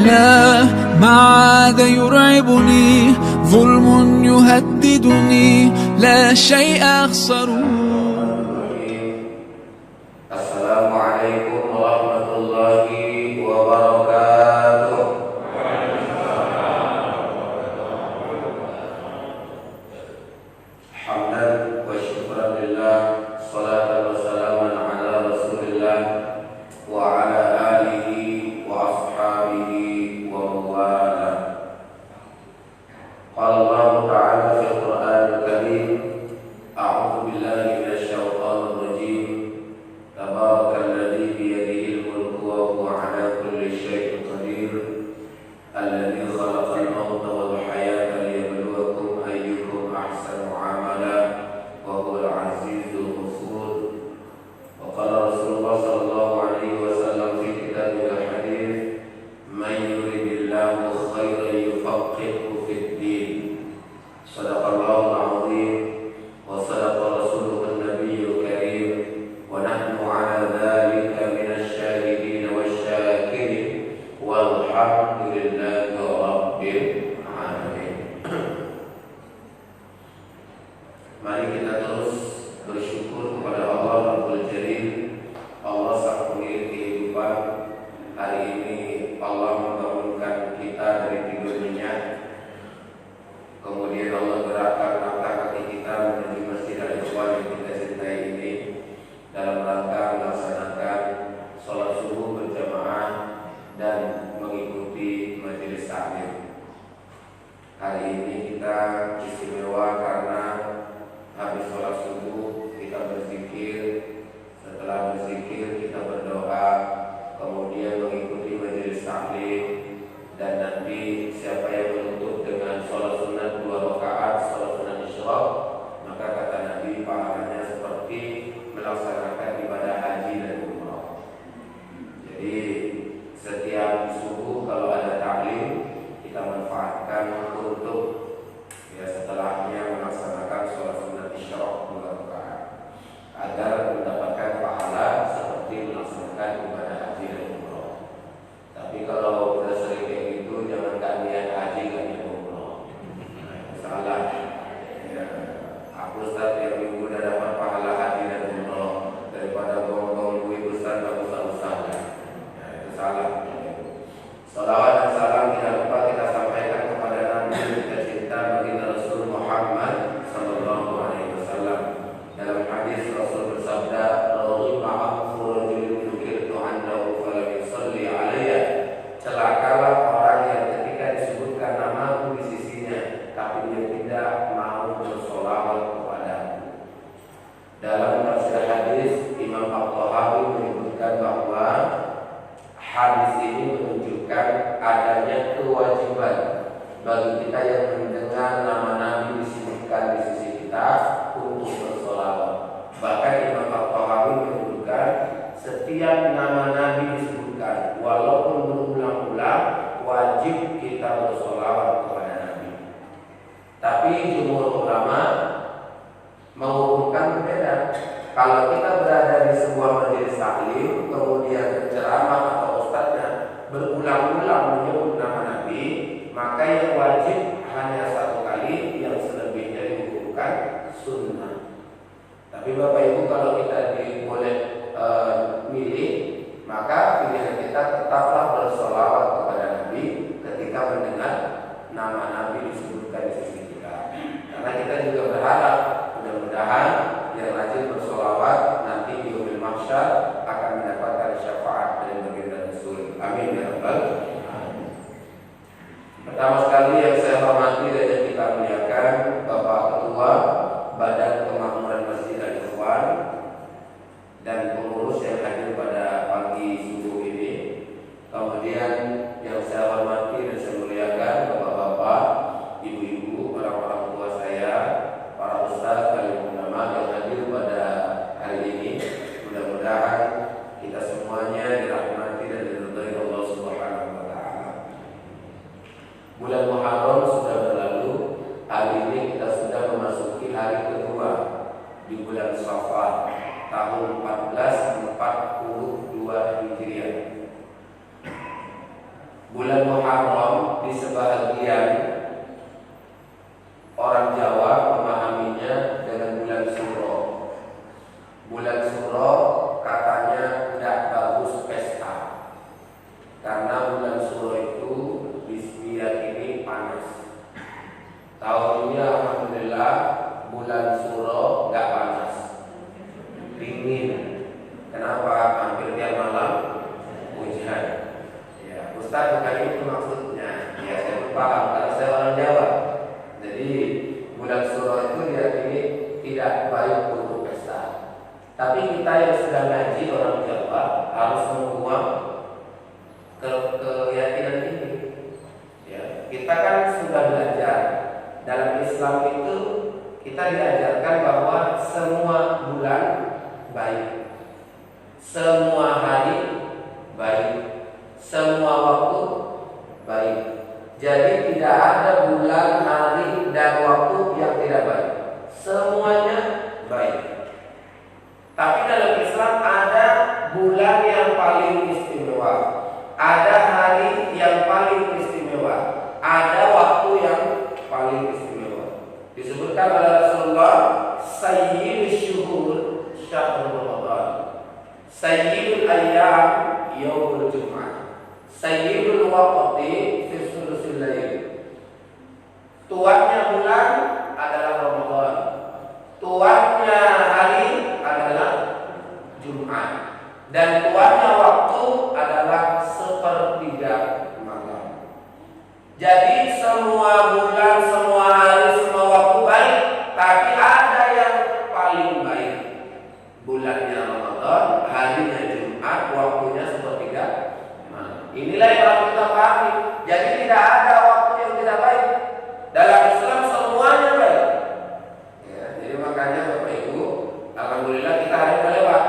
الله ما عاد يرعبني ظلم يهددني لا شيء أخسره. السلام عليكم ورحمة الله وبركاته. حمدا وشكرا لله صلاة وسلاما على رسول الله وعلى آله وأصحابه وموالاه. قال الله تعالى في القرآن الكريم: أعوذ بالله من الشيطان الرجيم. تبارك الذي بيده الملك وهو على كل شيء قدير الذي خلق الموت والحياة ليبلوكم أيكم أحسن عملا وهو العزيز الغفور. وقال رسول الله صلى الله عليه وسلم في كتابه الحديث: من يرد الله خيرا يفقهه في الدين. صدق الله العظيم وصدق رسوله النبي الكريم ونحن على ذلك من الشاهدين والشاكرين والحمد لله رب العالمين. Mari kita terus bersyukur kepada Allah Rabbul Jalil, Allah Sang Pemilik kehidupan. Hari ini Allah membangunkan kita dari tidur nyenyak. Kemudian Allah gerakkan langkah kaki kita menuju Masjid Al-Ikhwan yang kita cintai ini dalam rangka melaksanakan sholat subuh berjamaah dan mengikuti majelis taklim. Hari ini kita istimewa karena habis sholat subuh kita berzikir, setelah berzikir kita berdoa, kemudian mengikuti majelis taklim, dan nanti siapa yang menutup dengan sholat sunat 2 rakaat, sholat sunat isyraq, maka kata Nabi pahalanya seperti melaksanakan ibadah haji dan umrah. Jadi setiap subuh kalau ada taklim kita manfaatkan untuk setelahnya melaksanakan sholat sunat isyraq 2 rakaat agar mendapatkan pahala seperti melaksanakan ibadah haji dan umrah. Tapi kalau kita sering kayak gitu, jangan niat haji kan niat umrah. Salah. Ya, aku Ustaz yang minggu udah dapat pahala haji dan umrah daripada gong-gong gue Ustaz dan Ustaz. Ya, itu salah. Salawat dan salam tidak lupa kita sampaikan kepada Nabi kita cinta baginda Rasul Muhammad sallallahu alaihi wasallam. Dalam hadis Rasul bersabda, "Raghiba anfu rajulun dzukirtu anhu falam yusalli alayya." Celakalah orang yang ketika disebutkan namaku di sisinya tapi dia tidak mau bersolawat kepadaku. Dalam tafsir hadis, Imam At-Tahawi menyebutkan bahwa hadis ini menunjukkan adanya kewajiban bagi kita yang mendengar nama Nabi disebutkan di sisi kita untuk bersolawat. Bahkan Imam At-Tahawi menyebutkan setiap nama Nabi disebutkan walaupun berulang-ulang wajib kita bersolawat kepada Nabi. Tapi jumhur ulama menghukumkan berbeda. Kalau kita berada di sebuah majelis taklim, kemudian ceramah atau ustadznya berulang-ulang menyebut nama Nabi, maka yang wajib hanya 1 kali, yang selebihnya dihukumkan sunnah. Tapi Bapak Ibu, kalau kita boleh milih, maka pilihan kita tetaplah bersolawat kepada Nabi ketika mendengar nama Nabi disebutkan di sisi kita. Karena kita juga berharap mudah-mudahan yang rajin bersolawat nanti di yaumil mahsyar akan mendapatkan syafaat dari baginda Rasul. Amin ya rabbal alamin. Pertama sekali yang saya hormati dan yang kita muliakan Bapak Ketua Badan Kemakmuran Masjid Al-Ikhwan dan pengurus yang hadir pada pagi subuh ini. Kemudian yang saya hormati dan saya muliakan Bapak-bapak, Ibu-ibu, orang-orang tua saya, para ustaz, alim ulama yang hadir pada hari ini. Mudah-mudahan kita semuanya dirahmati dan diridhai Allah Subhanahu wa taala. Bulan Muharram di sebahagian orang Jawa memahaminya dengan bulan Suro. Bulan Suro katanya tidak bagus pesta, karena bulan Suro itu diyakini panas. Tahun ini alhamdulillah bulan Suro nggak panas, dingin. Kenapa? Hampir tiap malam hujan. Ya, Ustaz bukan itu maksudnya. Ya, saya paham karena saya orang Jawa. Jadi bulan Suro itu diyakini tidak baik untuk pesta. Tapi kita yang sudah ngaji orang Jawa harus membuang keyakinan ini. Ya, kita kan sudah belajar dalam Islam itu, kita diajarkan bahwa semua bulan baik, semua hari baik, semua waktu baik. Jadi tidak ada bulan, hari, dan waktu yang tidak baik. Semuanya baik. Tapi dalam Islam ada bulan yang paling istimewa, ada hari yang paling istimewa, ada waktu yang paling istimewa. Disebutkan oleh Rasulullah, Sayyidul Syuhur Syahrul Ramadan, Sayyidul Ayyam Yaumul Jum'ah, Sayyidul Waqti fi Sulusil Lail. Tuannya bulan adalah Ramadan, tuannya hari adalah Jumat, dan tuannya waktu adalah sepertiga malam. Jadi semua bulan, semua hari, semua waktu baik, tapi ada yang paling baik. Bulannya Ramadan, harinya Jumat, waktunya sepertiga malam. Inilah yang harus kita pahami. Jadi tidak ada waktu yang tidak baik. Dalam Islam semuanya baik. Ya, jadi makanya Bapak Ibu, alhamdulillah kita hari udah lewat.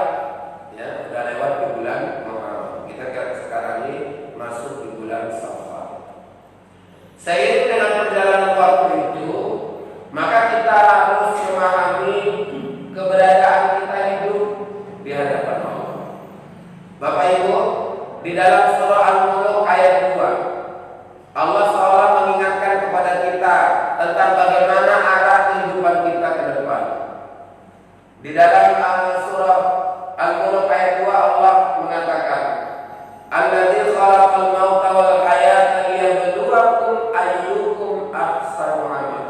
Ya, udah lewat di bulan Muharram. Kita sekarang ini masuk di bulan Safar. Seiring dengan perjalanan waktu itu, maka kita harus memahami keberadaan kita hidup di hadapan Allah. Bapak Ibu, di dalam surah Al-Mulk ayat 2, Allah seolah mengingatkan kepada kita tentang bagaimana arah kehidupan kita ke depan. Di dalam surah Al-Mulk ayat 2 Allah mengatakan, Alladzi khalaqal mauta wal hayata liyabluwakum ayyukum ahsanu amala.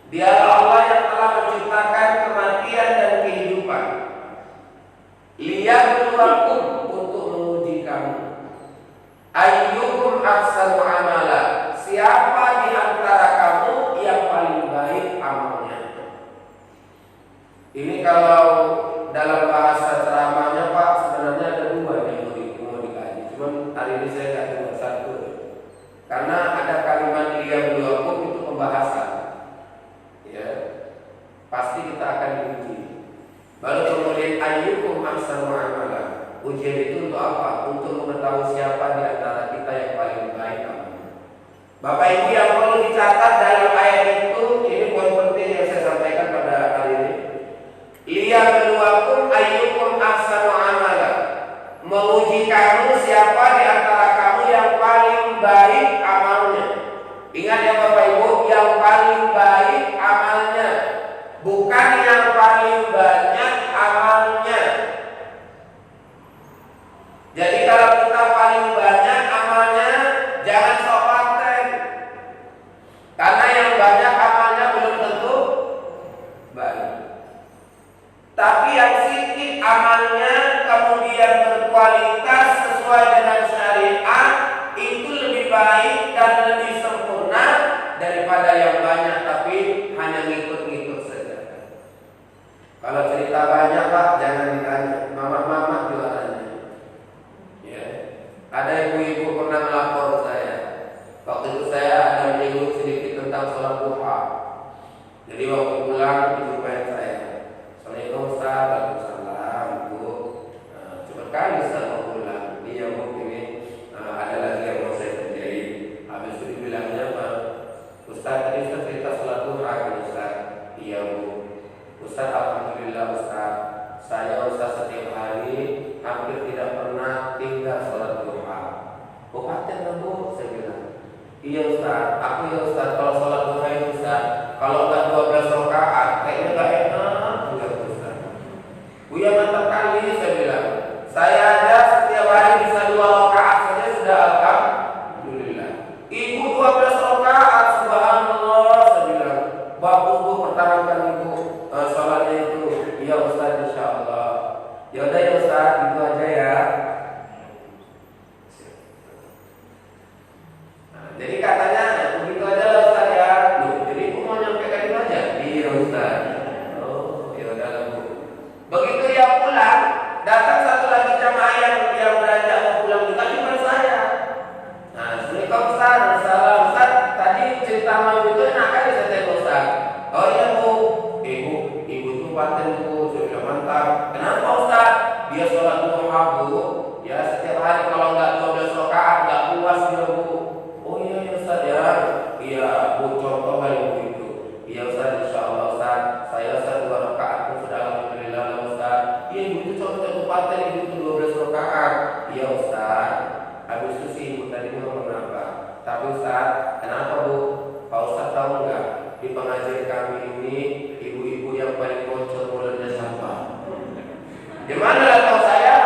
Dialah Allah yang telah menciptakan kematian dan kehidupan. Liyabluwakum, untuk menguji kamu. Ayyukum ahsanu amala, siapa di antara kamu yang paling baik amalnya. Ini kalau dalam bahasa ceramahnya Pak, sebenarnya ada dua yang mau dikaji. Cuman hari ini saya nggak cuma satu, karena ada kalimat liyabluwakum itu pembahasan. Ya, pasti kita akan diuji. Baru kemudian ayyukum ahsanu amala. Ujian itu untuk apa? Untuk mengetahui siapa di antara kita yang paling baik amalnya. Bapak Ibu yang perlu dicatat dalam ayat itu, ini poin penting yang saya sampaikan pada hari ini. Liyabluwakum ayyukum ahsanu amala. Menguji kamu siapa di antara kamu yang paling baik amalnya. Ingat ya Bapak Ibu, yang paling baik amalnya, bukan yang paling banyak amalnya. Jadi kalau kita paling banyak amalnya, jangan sok paten. Karena yang banyak amalnya belum tentu baik. Tapi yang sedikit amalnya kemudian berkualitas sesuai dengan syariat, itu lebih baik dan lebih sempurna daripada yang banyak tapi hanya ngikut-ngikut saja. Kalau cerita banyak Pak, jangan ditanya. Mama-mama jualannya. Ya. Ada ibu-ibu pernah melapor saya. Waktu itu saya ada menyinggung sedikit tentang sholat duha. Jadi waktu pulang dijumpai saya. Assalamualaikum Ustaz, waalaikumsalam Bu. Cepat kali Ustaz mau pulang. Dia mungkin ini ada lagi yang mau saya kerjain. Habis itu dibilangnya Pak, Ustaz tadi Ustaz cerita sholat duha kan Ustaz? Iya Bu. Ustaz alhamdulillah Ustaz, saya Ustaz setiap hari hampir tidak pernah tinggal sholat duha. Oh Pak, paten nggak Bu? Saya bilang, iya Ustaz, aku ya Ustaz, kalau sholat duha itu Ustaz, kalau nggak 12 rakaat, kayaknya nggak enak juga Ustaz. Buya mantap kali, saya bilang. Saya aja setiap hari bisa 2 rakaat saja sudah alhamdulillah. Ibu 12 rakaat, subhanallah, saya bilang. Bagus Bu, pertahankan Ibu sholatnya itu. Iya Ustaz, insya Allah. Ya udah ya Ustaz, itu aja ya. Jadi katanya begitu aja lah Ustaz ya. Jadi aku mau nyampaikan itu aja. Iya Ustaz. Oh, ya udah lah Bu. Begitu dia pulang, datang satu lagi jamaah yang beranjak mau pulang juga cuma saya. Nah, Assalamualaikum Ustaz, salam Ustaz. Tadi cerita mau itu enak kali saya tanya Ustaz. Oh iya Bu. Ibu itu paten Bu, saya bilang mantap. Kenapa Ustaz? Dia sholat duha Bu. Ya setiap hari kalau nggak 12 rakaat nggak puas dia Bu. Oh iya ya Ustaz ya. Iya Bu, contoh kali Bu itu. Iya Ustaz, insya Allah Ustaz. Saya Ustaz 2 rakaat pun sudah alhamdulillah lah Ustaz. Iya Ibu itu contoh kabupaten Ibu itu 12 rakaat. Iya Ustaz. Habis itu sih Ibu tadi ngomong apa? Tapi Ustaz, kenapa Bu? Pak Ustaz tahu nggak? Di pengajian kami ini ibu-ibu yang paling bocor mulutnya siapa? Di mana lah tahu saya?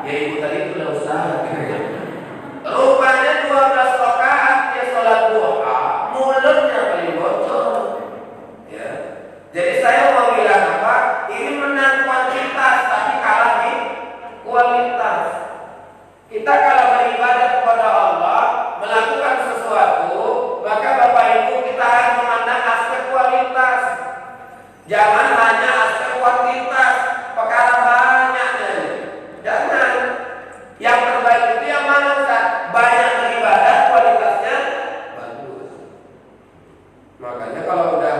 Ya Ibu tadi itu lah Ustaz. Rupanya 12 rakaat dia sholat duha, mulutnya paling bocor. Ya. Jadi saya mau bilang apa? Ini menang kuantitas tapi kalah di kualitas. Kita kalau beribadah kepada Allah, melakukan sesuatu, maka Bapak Ibu kita harus memandang aspek kualitas. Jangan hanya aspek kuantitas, perkara banyaknya. Jangan. Yang terbaik itu yang mana Ustaz? Banyak beribadah, kualitasnya bagus. Makanya kalau udah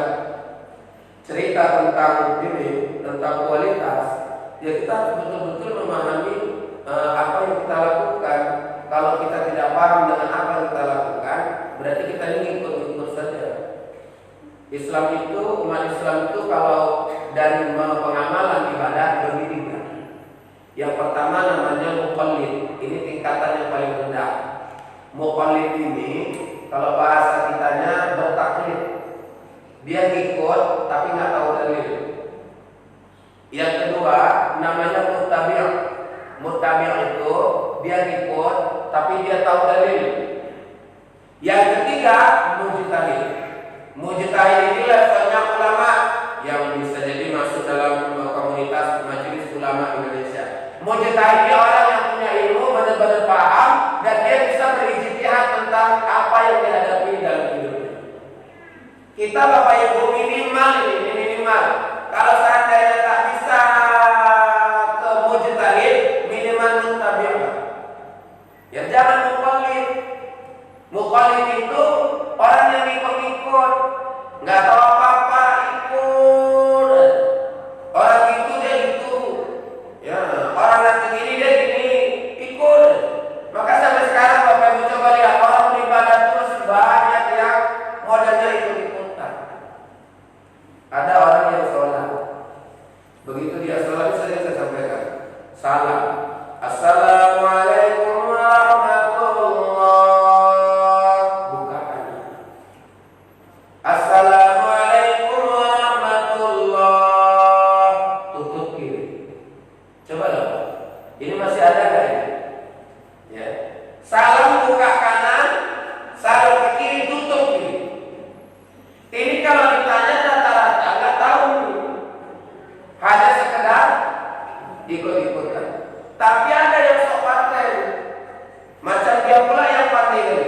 cerita tentang ini, tentang kualitas, ya kita harus betul-betul memahami apa yang kita lakukan. Kalau kita tidak paham dengan apa yang kita lakukan, berarti kita ini ikut-ikut saja. Islam itu, umat Islam itu kalau dari pengamalan ibadah berbeda. Yang pertama namanya muqallid. Ini tingkatan yang paling rendah. Muqallid ini kalau bahasa kitanya bertaklid. Dia ikut tapi nggak tahu dalil. Yang kedua namanya muttabi'. Muttabi' itu dia ikut tapi dia tahu dalil. Yang ketiga mujtahid. Mujtahid ini levelnya ulama yang bisa jadi masuk dalam komunitas majelis ulama Indonesia. Mujtahid ini orang yang punya ilmu, benar-benar paham dan dia bisa berijtihad tentang apa yang dihadapi dalam hidupnya. Kita Bapak Ibu minimal. Kalau seandainya tak bisa ke mujtahid, minimal muttabi'. Ya jangan muqallid. Muqallid itu orang yang ikut-ikut, nggak tahu apa-apa, ikut. Orang itu dia itu, ya orang nanti gini dia gini, ikut. Maka sampai sekarang Bapak Ibu coba lihat orang beribadah itu masih banyak yang modelnya ikut-ikutan. Ada orang yang sholat, begitu dia sholat saja saya sampaikan salam, assalamualaikum warahmatullah, bukaan. Assalamualaikum warahmatullah, tutup kiri. Coba dong, ini masih ada nggak ini? Ya. Salam buka kanan, salam ke kiri, tutup kiri. Ini kalau ditanya rata-rata nggak tahu, hanya sekedar ikut-ikutan. Tapi ada yang sok paten, macam dia pula yang paten ini.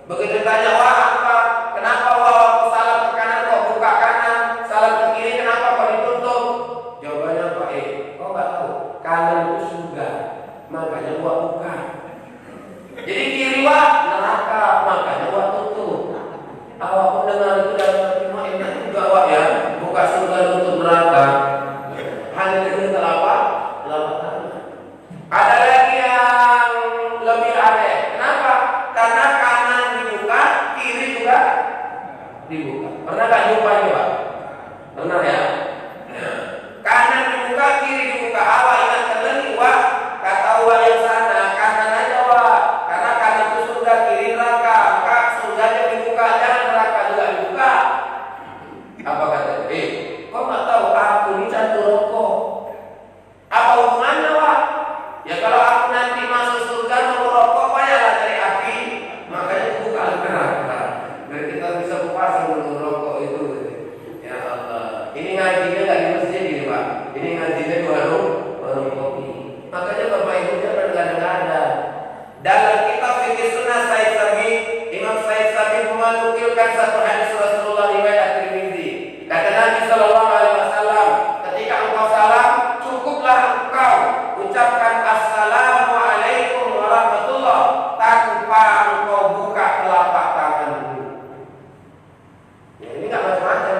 Begitu ditanya wah apa, kenapa wah salam ke kanan kok buka kanan, salam ke kiri kenapa kok ditutup? Jawabannya apa? Kau nggak tahu? Kanan itu surga, makanya gua buka. Jadi kiri wah neraka, makanya gua tutup. Awak mendengar itu dalam hati mah enak juga wah ya, buka surga tutup neraka. Hanya dengan apa? Lama. Ada lagi yang lebih aneh. Kenapa? Karena kanan dibuka, kiri juga dibuka. Pernah nggak jumpa ini Pak? Pernah ya? Kanan dibuka, kiri dibuka. Awak ingat kalian wah, kata wah yang sana kanan aja wah, karena kanan itu surga, menyebutkan satu hadis Rasulullah riwayat Tirmizi. Kata Nabi sallallahu alaihi wasallam, ketika engkau salam, cukuplah engkau ucapkan assalamu alaikum warahmatullah tanpa engkau buka telapak tanganmu. Ya, ini enggak macam-macam.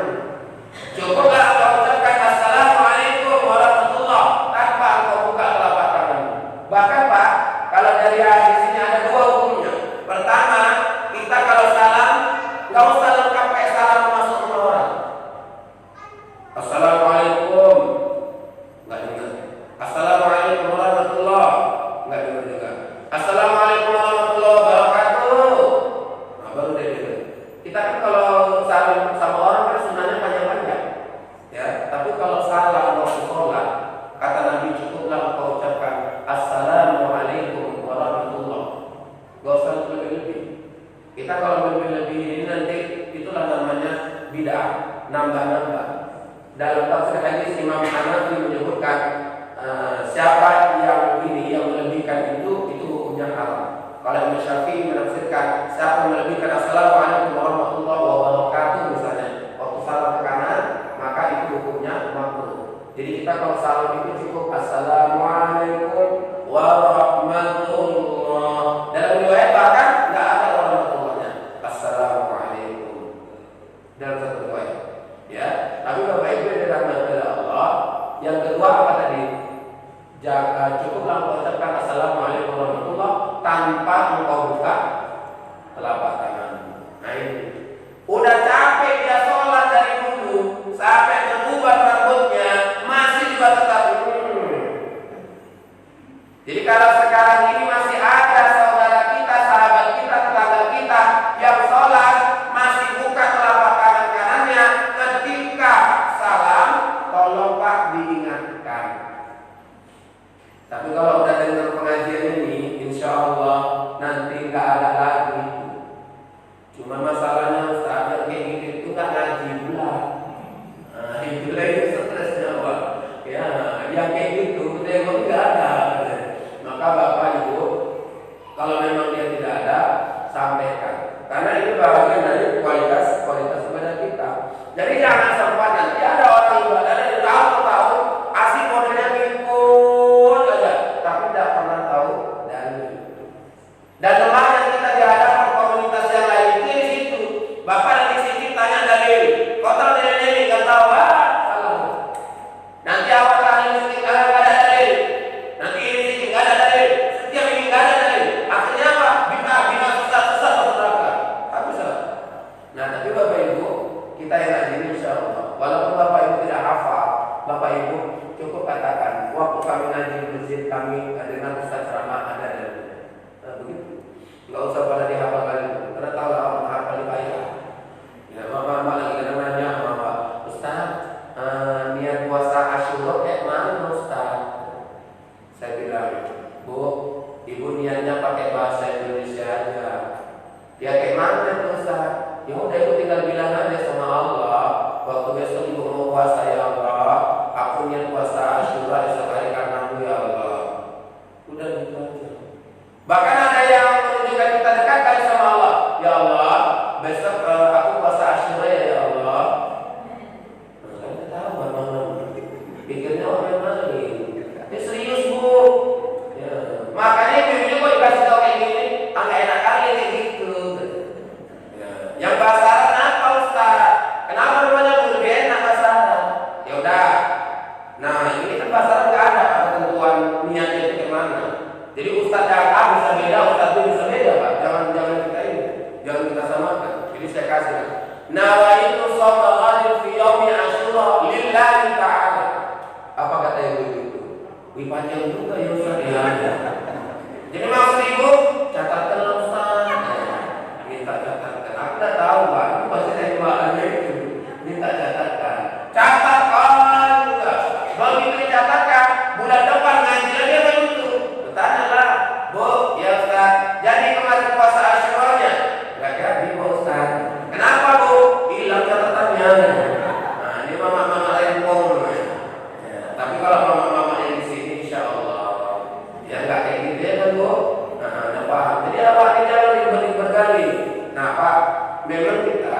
Cukuplah engkau ucapkan assalamu alaikum warahmatullah tanpa engkau buka telapak tanganmu. Bahkan Pak, kalau dari hadis ini ada dua hukumnya. Pertama, kita kalau salam, nggak usah lengkap kayak salam masuk rumah orang. Assalamualaikum, nggak dengar. Assalamualaikum warahmatullah, nggak dengar juga. Assalamualaikum warahmatullahi wabarakatuh. Nah, baru dia dengar. Kita kan kalau salam sama orang kan sunahnya panjang-panjang, ya. Tapi kalau salam waktu sholat, kata Nabi cukuplah engkau ucapkan assalamualaikum warahmatullah. Gak usah lebih-lebih. Kita kalau lebih-lebih ini nanti itulah namanya bid'ah, nambah-nambah. Dalam tafsir hadis Imam Hanafi menyebutkan siapa yang ini yang melebihkan itu hukumnya haram. Kalau Imam Syafi'i menafsirkan siapa yang melebihkan assalamualaikum warahmatullahi wabarakatuh misalnya waktu salam ke kanan, maka itu hukumnya makruh. Jadi kita kalau salam itu cukup assalamualaikum warahmatullah. Dalam riwayat bahkan nggak ada warahmatullahnya. Assalamualaikum. Dalam satu riwayat. Ya, tapi Bapak Ibu yang dirahmati Allah. Yang kedua apa tadi? Cukuplah engkau ucapkan assalamualaikum warahmatullah tanpa engkau buka telapak tangan. Nah ini. Udah capek dia sholat dari dulu sampai berubah rambutnya masih juga tetap. Jadi kalau sekarang ini masih ada saudara kita, sahabat kita, tetangga kita yang sholat masih buka telapak tangan kanannya ketika salam, tolong Pak diingatkan. Tapi kalau udah dengar pengajian ini, insya Allah nanti nggak ada lagi. Cuma masalahnya Ustaz kayak gitu itu nggak ngaji pula. Nah, itulah itu stresnya Pak. Ya, yang kayak gitu memang nggak ada. Maka Bapak Ibu, kalau memang dia tidak ada, sampaikan. Karena itu bagian dari kualitas ibadah kita. Jadi jangan sampai nanti ada orang ibadah yang tahu asli modelnya ngikut aja, tapi tidak pernah tahu dalil. Dan lemahnya kita di hadapan komunitas yang lain itu di situ. Bapak nanti sini tanya dalil, kau tahu dalil ini nggak tahu, salah. Nanti awal tanya ini nggak ada dalil. Nanti ini nggak ada dalil. Setiap ini nggak ada dalil. Akhirnya apa? Bina sesat masuk neraka. Habis lah. Nah, tapi Bapak Ibu, kita yang ngaji insya Allah. Walaupun Bapak Ibu tidak hafal, Bapak Ibu cukup katakan waktu kami ngaji di masjid kami dengan Ustaz ceramah ada dalilnya. Nah, begitu. Nggak usah pada dihafal kali itu. Karena tahu lah orang hafal di bayar. Ya, Mama lagi kadang nanya sama Ustaz, niat puasa Asyura kayak mana Ustaz? Saya bilang, Bu, Ibu niatnya pakai bahasa Indonesia aja. Ya kayak mana itu Ustaz? Ya udah Ibu tinggal bilang aja sama Allah, waktu besok Ibu mau puasa ya Allah, aku niat puasa Asyura esok hari karenamu ya Allah. Udah gitu aja. Bahkan ada yang menunjukkan kita dekat kali sama Allah. Ya Allah, besok aku puasa Asyura ya Allah. Nah, saya tidak tahu bagaimana. Pikirnya orang yang main. Ini serius Bu. Ya. Makanya ibu-ibu kok dikasih tahu kayak gini, agak enak kali kayak gitu. Ya. Yang bahasa Arab apa Ustaz? Kenapa namanya Bu lebih enak bahasa Arab? Ya udah. Nah ini kan bahasa Arab nggak ada ketentuan niatnya itu kemana. Jadi Ustaz yang A bisa beda, memang kita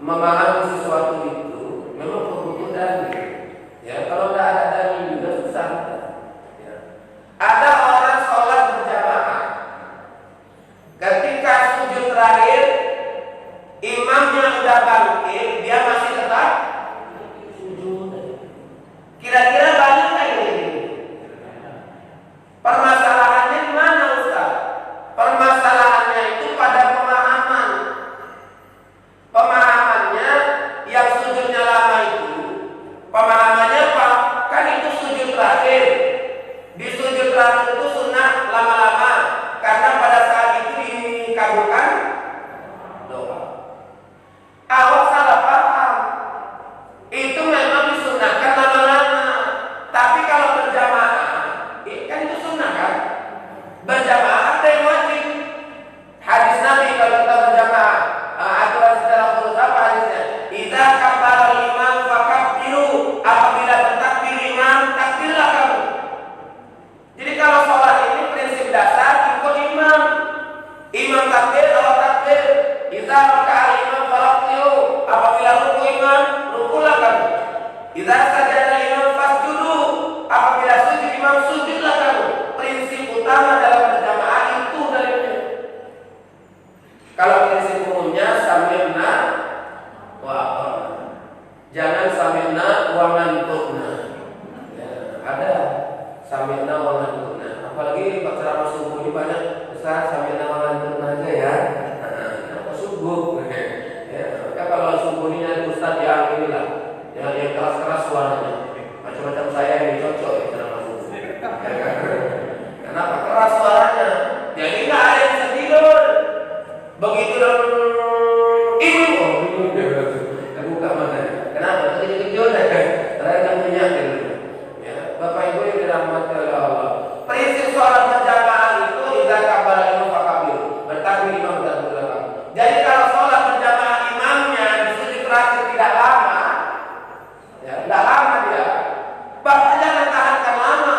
memahami sesuatu itu memang butuh dalil. Ya, kalau tidak ada dalil juga susah. Ya. Ada orang sholat berjamaah, ketika sujud terakhir, imamnya sudah bangkit, dia masih tetap sujud. Kira-kira balik nggak ini? Permasalahannya di mana, Ustaz? Permasalahannya itu pada pemahaman. Pemahamannya yang sujudnya lama itu, pemahamannya apa? Kan itu sujud terakhir. Di sujud terakhir itu sunnah lama-lama, karena pada saat itu dikabulkan doa. Awak salah paham. Itu memang disunnahkan lama-lama. Tapi kalau berjamaah, kan itu sunnah kan? Berjamaah ada yang wajib. Hadis Nabi kalau kita berjamaah, aturan secara khusus apa hadisnya? Idza kabbara al-imam fakabbiru, apabila bertakbir imam, takbirlah kamu. Jadi kalau sholat ini prinsip dasar ikut imam. Imam takbir, awak takbir. Idza raka'a al-imam faraqiu, apabila ruku imam, rukulah kamu. Idza sajada imam fasjudu, apabila sujud imam, sujudlah kamu. Prinsip utama dalam berjamaah itu dalilnya. Kalau prinsip umumnya sami'na wa ata'na. Jangan sami'na wa mantu'na. Ya, ada sami'na wa mantu'na. Apalagi Pak ceramah subuh ini banyak Ustaz sami'na wa mantu'na aja ya. Apa subuh? Ya, kalau subuh ini ada Ustaz yang inilah, yang keras-keras suaranya. Macam-macam saya yang cocok ya ceramah subuh. Kenapa keras suaranya? Jadi nggak ada yang bisa tidur. Begitu dan ibu, buka mana? Kenapa? Terkejut kan? Ternyata punya ya, Bapak Ibu yang dirahmati oleh Allah. Prinsip sholat berjamaah itu idza kabbara imam fakabir, bertakbir imam dan bertakbir. Jadi kalau sholat berjamaah imamnya di sujud terakhir tidak lama, ya, tidak lama dia, Bapak jangan tahankan lama.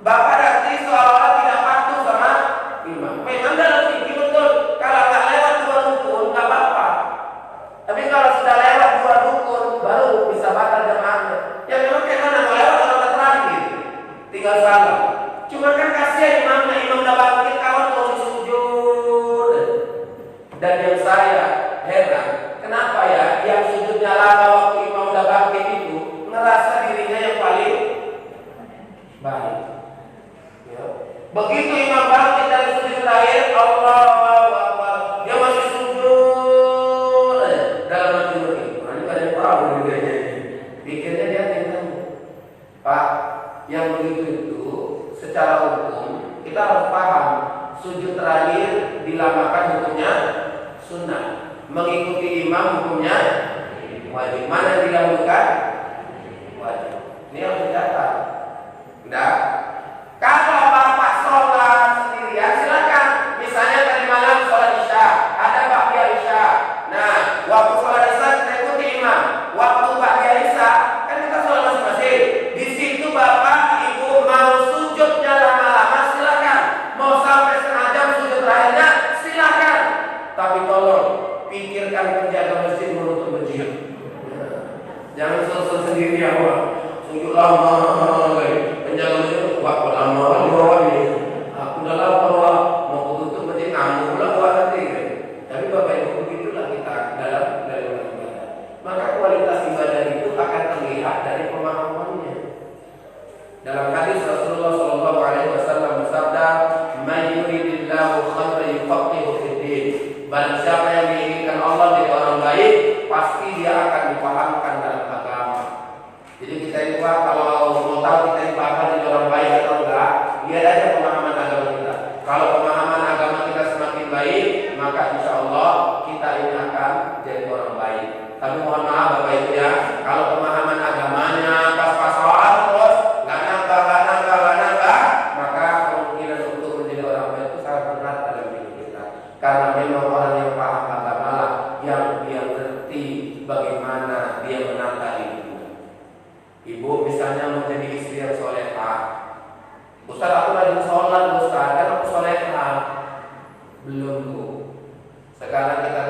Bapak nanti seolah-olah tidak patuh sama imam. Memang dalam fikih betul, kalau nggak lewat 2 rukun nggak apa-apa. Tapi kalau sudah lewat 2 rukun baru bisa batal jamaahnya. Ya memang kayak mana mau lewat kalau nggak terakhir, tinggal salam. Cuma kan kasihan imamnya, imam udah bangkit kawan mau sujud. Dan yang saya heran, kenapa ya yang sujudnya lama waktu imam udah bangkit itu ngerasa dirinya yang paling baik. Begitu imam bangkit dari sujud terakhir, Allahu Akbar, dia masih sujud dalam hati ini. Ini kan yang tahu bedanya. Pikirnya dia tinggal. Pak, yang begitu itu secara hukum kita harus paham. Sujud terakhir dilamakan hukumnya sunnah. Mengikuti imam hukumnya wajib. Mana yang didahulukan? Wajib. Ini harus dicatat. Enggak. Kalau Bapak sholat sendirian silakan. Misalnya tadi malam sholat isya, ada ba'da isya. Nah, waktu sholat isya kita ikuti imam. Waktu ba'da isya kan kita sholat masing-masing. Di situ Bapak Ibu mau sujudnya lama-lama silakan. Mau sampai setengah jam sujud terakhirnya silakan. Tapi tolong pikirkan penjaga masjid menutup masjid. Jangan sosok sendiri ya Pak. Sujud lama, penjaga masjid waktu lama di bawah ini. Aku udah lama mau tutup masjid kamu pula buat nanti. Tapi Bapak Ibu begitulah kita dalam ibadah. Maka kualitas ibadah itu akan terlihat dari pemahamannya. Dalam hadis Rasulullah Shallallahu Alaihi Wasallam bersabda, "Man yuridillahu khairan yufaqihu fid-din." Barang siapa yang diinginkan Allah jadi orang baik, pasti dia akan dipahamkan dalam agama. Jadi kita itu kalau mau tahu kita dipaham jadi orang baik atau enggak, lihat aja pemahaman agama kita. Kalau pemahaman agama kita semakin baik, maka insya Allah kita ini akan jadi orang baik. Tapi mohon maaf Bapak Ibu ya, kalau pemahaman agamanya pas-pasan terus nggak nambah, maka kemungkinan untuk menjadi orang baik itu sangat berat dalam hidup kita. Karena memang orang yang paham agama lah yang dia ngerti bagaimana dia menata hidupnya. Ibu misalnya mau jadi istri yang solehah, Ustaz aku lagi sholat Ustaz, kan aku solehah. Belum Bu. Sekarang kita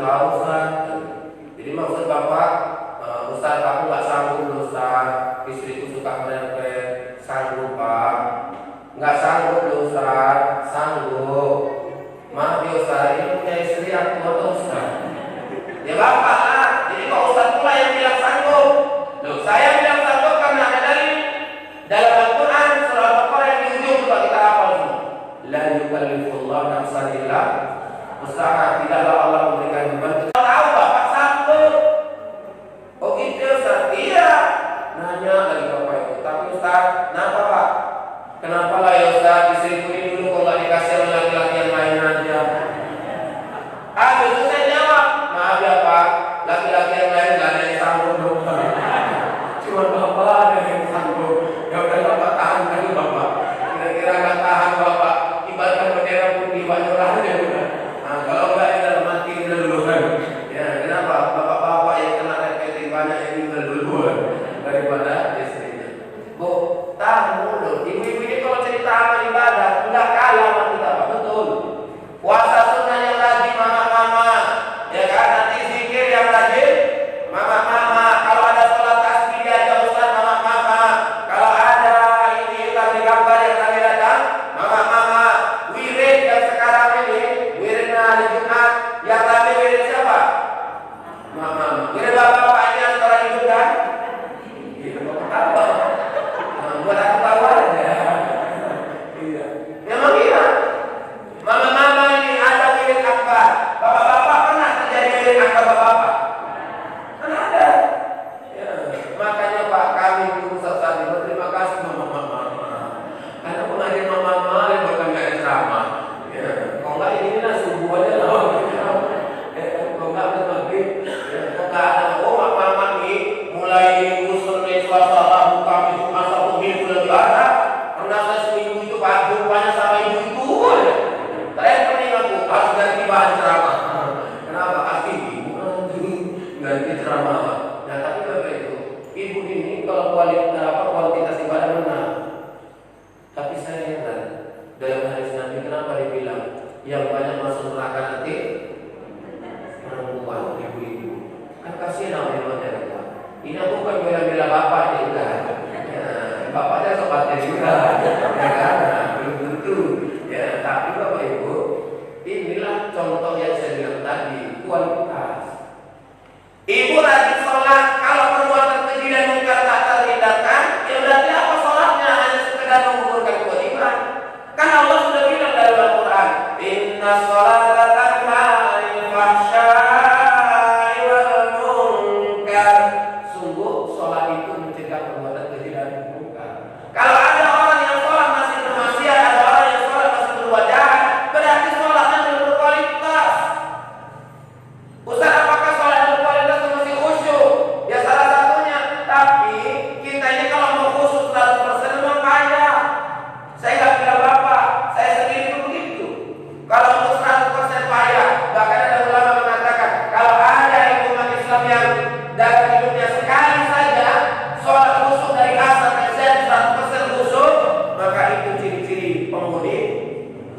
enggak Ustaz. Jadi maksud Bapak, Ustaz aku nggak sanggup Ustaz, istriku suka merepet. Sanggup Pak? Nggak sanggup Ustaz. Sanggup. Maaf ya Ustaz, ini punya istri aku atau Ustaz? Ya Bapak lah. Jadi kok Ustaz pula yang bilang sanggup? Loh, saya bilang sanggup karena ada dalil dalam Al-Quran surah Al-Baqarah yang di ujung, coba kita hafal semua. La yukallifullahu nafsan illa wus'aha. Tidaklah Allah memberikan beban. Tahu Bapak sanggup? Oh gitu Ustaz? Iya. Nanya lagi Bapak itu. Tapi Ustaz, kenapa Pak? Kenapa lah ya Ustaz, istriku ini dulu kok nggak dikasih oleh laki-laki yang lain aja? Itu saya jawab, maaf ya Pak, laki-laki yang lain nggak ada yang sanggup dong. Cuma Bapak ada yang sanggup. Ya udah Bapak tahan kali Bapak. Kira-kira nggak tahan Bapak, ibaratkan bendera pun di banyak aja udah. Nah kalau nggak ya dalam mati dulu kan. Ya kenapa? Bapak-bapak yang kena repeting banyak yang tinggal duluan daripada istrinya. Bu, tahu loh, ibu-ibu ini kalau cerita amal ibadah nggak kalah sama kita Pak, betul. Puasa sunnah yang rajin mama-mama, ya kan? Nanti zikir yang rajin mama-mama. Kalau ada sholat tasbih diajak Ustaz mama-mama. Kalau ada ini tadi gambar yang tadi datang mama-mama. Wirid yang sekarang ini, wiridnya hari Jumat, yang rame wirid siapa? Mama. Wirid bapak-bapak ini antara hidup kan? Iya, apa? Buat aku tahu aja. Iya. Memang iya. Mama-mama ini ada wirid akbar. Bapak-bapak pernah terjadi wirid akbar bapak-bapak? Kan ada. Ya. Makanya Pak kami Ustaz tadi berterima kasih mama-mama. Karena pengajian mama-mama yang bukan nggak ada ceramah. Ya. Kalau nggak ini lah subuh aja lah. Kalau nggak ada maghrib. Kalau nggak ada mama-mama nih mulai usul nih suasana buka itu masa pemilu lagi ada. Pernah saya seminggu itu Pak jumpanya sama ibu itu. Terakhir penting aku harus ganti bahan ceramah. Kenapa? Asli ibu ganti ceramah. Nah tapi Bapak itu, ibu ini kalau kualitas ibadah benar. Tapi saya heran dalam hadis Nabi kenapa dibilang yang banyak masuk neraka nanti perempuan, ibu-ibu. Kan kasihan namanya mereka. Ini aku bukan bela-bela bapak juga. Ya, bapaknya sobatnya juga. Ya kan? Belum tentu. Ya, tapi Bapak Ibu, inilah contoh yang saya bilang tadi, kualitas. Ibu rajin sholat, kalau perbuatan keji dan mungkar tak terhindarkan, ya berarti apa sholatnya? Hanya sekedar mengumpulkan kewajiban. Kan Allah sudah bilang dalam Al-Quran, Inna sholata tanha 'anil fahsya'i wal munkar. Sungguh sholat itu mencegah perbuatan keji dan mungkar. Kalau ada orang yang sholat masih bermaksiat, ada orang yang sholat masih berbuat jahat, berarti sholatnya belum berkualitas. Ustaz, apakah sholat berkualitas itu masih khusyuk? Ya salah satunya. Tapi kita ini kalau mau khusyuk 100% memang payah. Saya nggak bilang Bapak, saya sendiri pun begitu. Kalau untuk 100% payah, bahkan ada ulama mengatakan kalau ada umat Islam yang dalam hidupnya sekali saja sholat khusyuk dari A sampai Z 100% khusyuk, maka itu ciri-ciri penghuni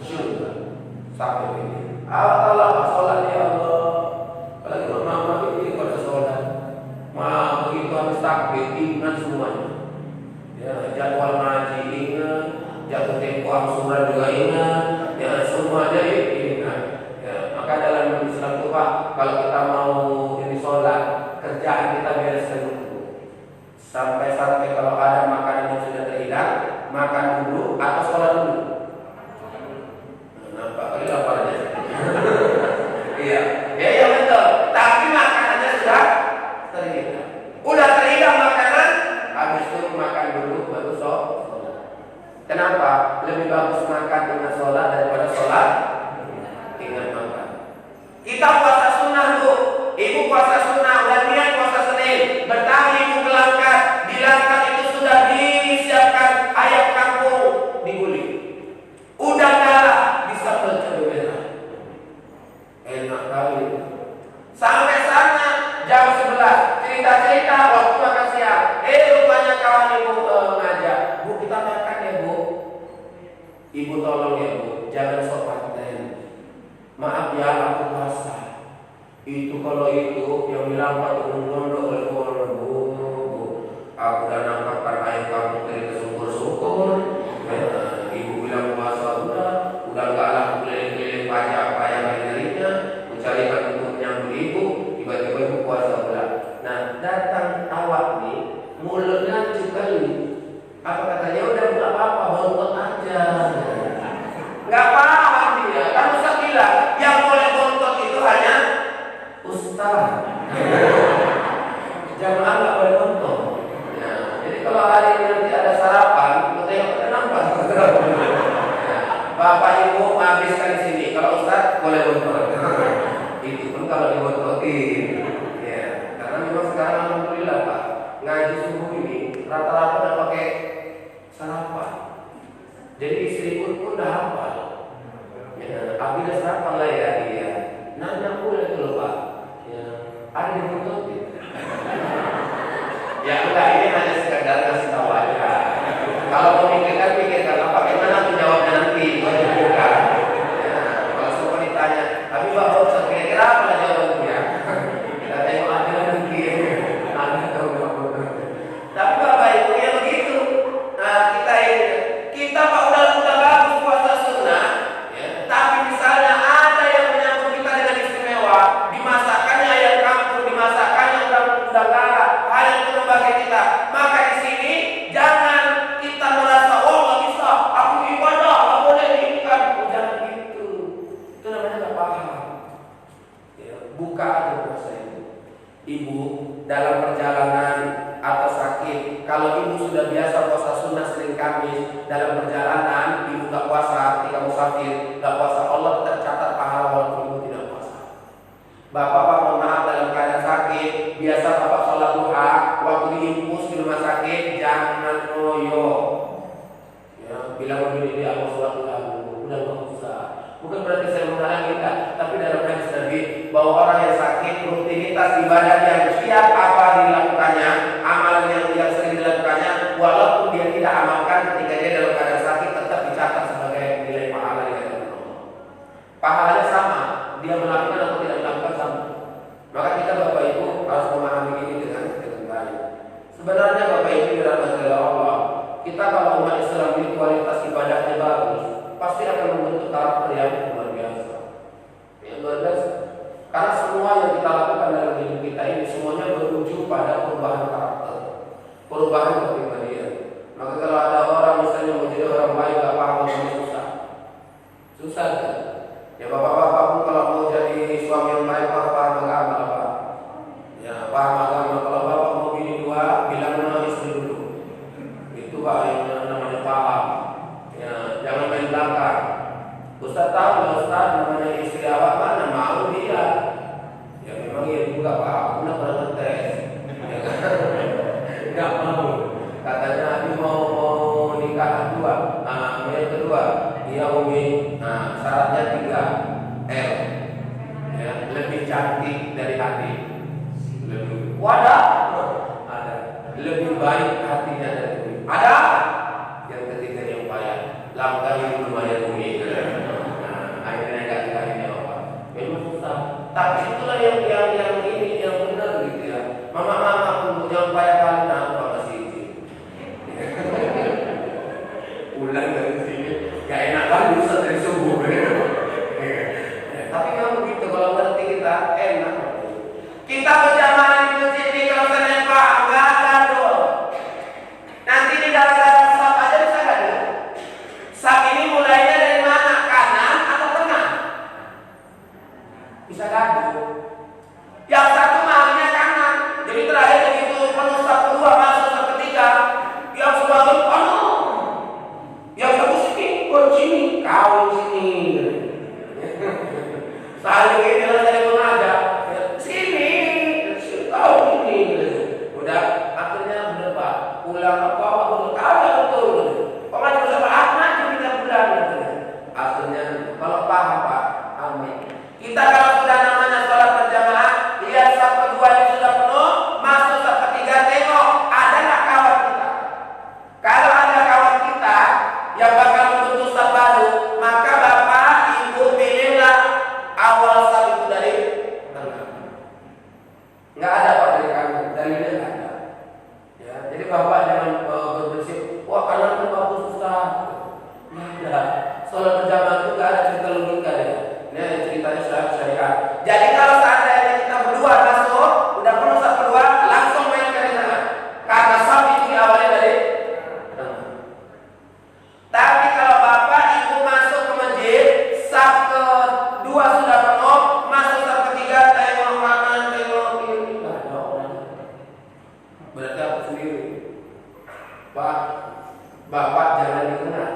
surga. Sampai ini. Allah sholat ya Allah. Apalagi mama ini pada sholat. Begitu habis takbir ingat semuanya. Ya, jadwal ngaji ingat, jatuh tempo angsuran juga ingat. Ya, semuanya ingat. Ya, maka dalam Islam itu Pak, kalau kita mau ini sholat, kerjaan kita bereskan dulu. Sampai-sampai kalau ada makanan yang sudah terhilang, makan dulu atau sholat dulu. Kenapa? Kali laparnya. Iya, ya betul. Tapi makanannya sudah terhilang. Udah terhilang makanan, habis itu makan dulu baru sholat. Kenapa? Lebih bagus makan dengan sholat daripada sholat dengan makan. Kita puasa sunnah Bu. Ibu puasa sunnah, udah niat puasa Senin, bertahan ibu kelangkat, dilangkat itu sudah disiapkan ayam kampung digulung. Udah kalah bisa cabai merah. Enak kali. Sampai sana jam 11 cerita-cerita waktu makan siang. Rupanya kawan ibu mengajak, Bu kita makan ya Bu. Ibu tolong ya Bu, jangan sok paten. Maaf ya aku puasa. Itu kalau itu yang bilang Pak pondok bu, aku udah nangkapkan ayam kampung dari kesyukur-syukur. Ibu bilang puasa udah nggak laku keliling-keliling pajak apa yang lain-lainnya, mencarikan untuknya ibu, tiba-tiba ibu puasa udah. Nah datang awak nih, mulutnya sekali. Apa katanya udah nggak apa-apa, bontot aja. Nggak paham dia. Kan Ustaz bilang yang boleh bontot itu hanya Ustaz. Jamaah nggak boleh bontot. Nah, jadi kalau hari ini nanti ada sarapan, kita yang kenapa? Bapak Ibu habiskan di sini. Kalau Ustaz boleh bontot. Itu pun kalau dibontotin. Ya, karena memang sekarang alhamdulillah Pak, ngaji subuh ini rata-rata udah pakai sarapan. Jadi istri pun udah hafal. Ya, Abi udah sarapan lah ya dia. Nanya boleh tuh loh Pak. Ya, ada yang bontotin. Ya enggak, ini hanya sekedar kasih tahu aja. Kalau mau pikirkan bagaimana aku jawabnya nanti. Bukan. Ya, kalau semua ditanya, tapi Bapak kira-kira apa jawabannya? Kita tengok aja mungkin. Tapi Bapak Ibu ya begitu. Nah, kita Pak udah bagus puasa sunnah, ya. Tapi misalnya ada yang menyambut kita dengan istimewa, dimasakannya ayam kampung, dimasakannya udang galah, hal yang perlu bagi kita. Maka di sini jangan kita merasa oh nggak bisa, aku ibadah, nggak boleh diikat. Jangan gitu. Itu namanya nggak paham. Ya, buka aja puasa itu. Ibu dalam perjalanan atau sakit, kalau ibu sudah biasa puasa sunnah Senin Kamis, dalam perjalanan ibu nggak puasa, ketika musafir nggak puasa, Allah tercatat pahala walaupun ibu tidak puasa. Bapak mohon maaf dalam keadaan sakit, biasa bapak sholat duha, waktu diimpus di rumah sakit jangan ngoyo. Ya, bilang begini dia mau sholat duha dulu, udah nggak usah. Bukan berarti saya menghalangi kita, tapi dalam hadis Nabi bahwa orang yang sakit rutinitas ibadah yang siap apa dilakukannya, amalan yang sering dilakukannya, walaupun dia tidak amalkan ketika dia dalam keadaan sakit tetap dicatat sebagai nilai pahala di hadapan Allah. Pahalanya sama, dia melakukan atau tidak melakukan sama. Maka kita Bapak Ibu harus memahami ini dengan baik. Sebenarnya Bapak Ibu dirahmati oleh Allah, kita kalau umat Islam ini kualitas ibadahnya bagus, pasti akan membentuk karakter yang luar biasa. Yang luar biasa. Karena semua yang kita lakukan dalam hidup kita ini semuanya berujung pada perubahan karakter, perubahan kepribadian. Maka kalau ada orang misalnya mau jadi orang baik gak paham agama susah kan? Ya bapak-bapak pun kalau mau jadi suami yang baik paham agama Pak. Ya paham agama. Kalau bapak mau bini dua, bilang sama istri dulu. Itu Pak yang namanya paham. Ya jangan main belakang. Ustaz tahu ya Ustaz namanya istri awak mana mau dia. Ya memang iya juga Pak. Aku pernah ngetes. Ya kan? Enggak mau. Katanya Abi mau nikah dua. Nah, yang kedua dia umi. Nah, syaratnya 3 L. Ya, lebih cantik dari hati. Lebih wadah. Ada. Lebih baik hatinya dari umi. Ada. Yang ketiga yang payah. Langkah yang lumayan umi. Nah, akhirnya enggak dikasihnya apa. Memang susah. Tapi itulah yang ini yang benar gitu. Nggak ada Pak dari kami, dalilnya nggak ada. Ya, jadi bapak jangan berprinsip, wah anaknya bagus Ustaz. Nggak ada. Sholat berjamaah itu nggak ada cerita logika ya. Ini ceritanya syariat. Jadi kalau seandainya kita berdua masuk, udah penuh saf kedua, langsung main ke tengah. Karena saf itu diawali dari tengah. Tapi kalau bapak ibu masuk ke masjid, saf kedua sudah penuh, masuk saf ketiga, tengok kanan, tengok kiri, nggak ada orang. Berarti aku sendiri. Pak, bapak jangan di tengah,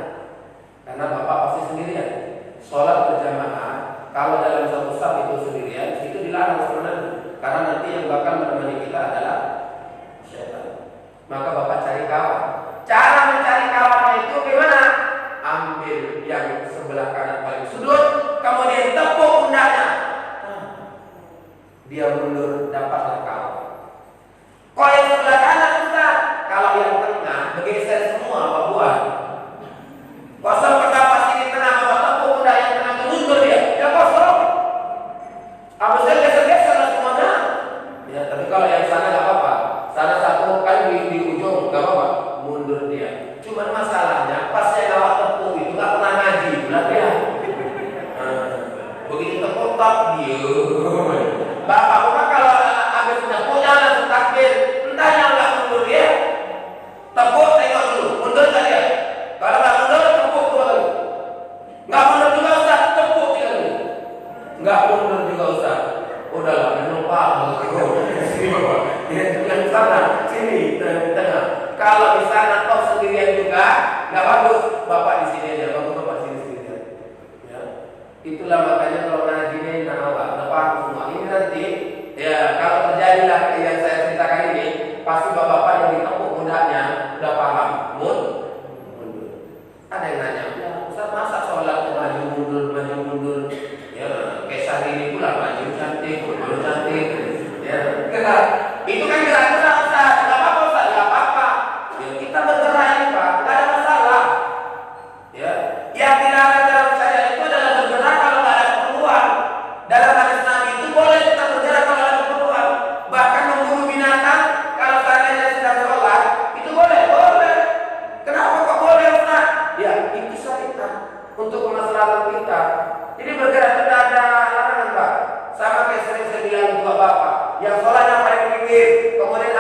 karena bapak pasti sendirian. Sholat berjamaah, kalau dalam satu saf itu sendirian, itu dilarang sebenarnya, karena nanti yang bakal menemani kita adalah syaitan. Maka bapak cari kawan. Cara mencari kawannya itu gimana? Ambil yang sebelah kanan paling sudut, kemudian tepuk pundaknya. Dia mundur, dapatlah kawan. Kalau yang sebelah kanan Ustaz, kalau yang tengah bergeser semua apa buat? Kosong pendapat sini tengah, bapak tepuk pundak yang tengah itu mundur dia kosong. Habisnya geser-geser semuanya. Ya, tapi kalau yang sana nggak apa-apa. Sana satu kan di ujung nggak apa-apa, mundur dia. Cuman masalahnya pas saya awak tepuk itu nggak pernah ngaji, bulan dia. Begitu tepuk tak dia. Bapak bukan kalau habis tepuknya langsung takbir, entah yang nggak mundur dia. Tepuk tengok dulu, mundur nggak dia? Kalau nggak mundur tepuk dua kali. Nggak mundur juga Ustaz, tepuk tiga kali. Nggak mundur juga Ustaz. Udahlah, minum paham. Sini bapak, yang sana, sini, tengah. Kalau di sana toh sendirian juga, nggak bagus. Bapak di sini aja, bapak sini sendirian. Ya. Itulah makanya kalau ngaji ini awal, lepas semua ini nanti, ya kalau terjadilah yang saya ceritakan ini, pasti bapak-bapak yang ditepuk pundaknya udah paham. Mundur. Ada yang nanya, ya Ustaz masa sholat maju mundur, ya kayak sehari ini pula maju cantik, mundur cantik, ya gerak. Itu kan gerak-gerak Ustaz, nggak apa-apa Ustaz, nggak apa-apa. Ya kita bergerak ini Pak, nggak ada masalah. Ya, yang dilarang dalam syariat itu adalah bergerak kalau nggak ada keperluan. Dalam hadis Nabi itu boleh kita bergerak kalau ada keperluan. Bahkan membunuh binatang kalau seandainya sedang sholat itu boleh. Kenapa kok boleh Ustaz? Ya itu syariat untuk kemaslahatan kita. Jadi bergerak tidak ada larangan Pak. Sama kayak sering saya bilang juga Bapak, yang sholatnya paling pinggir, kemudian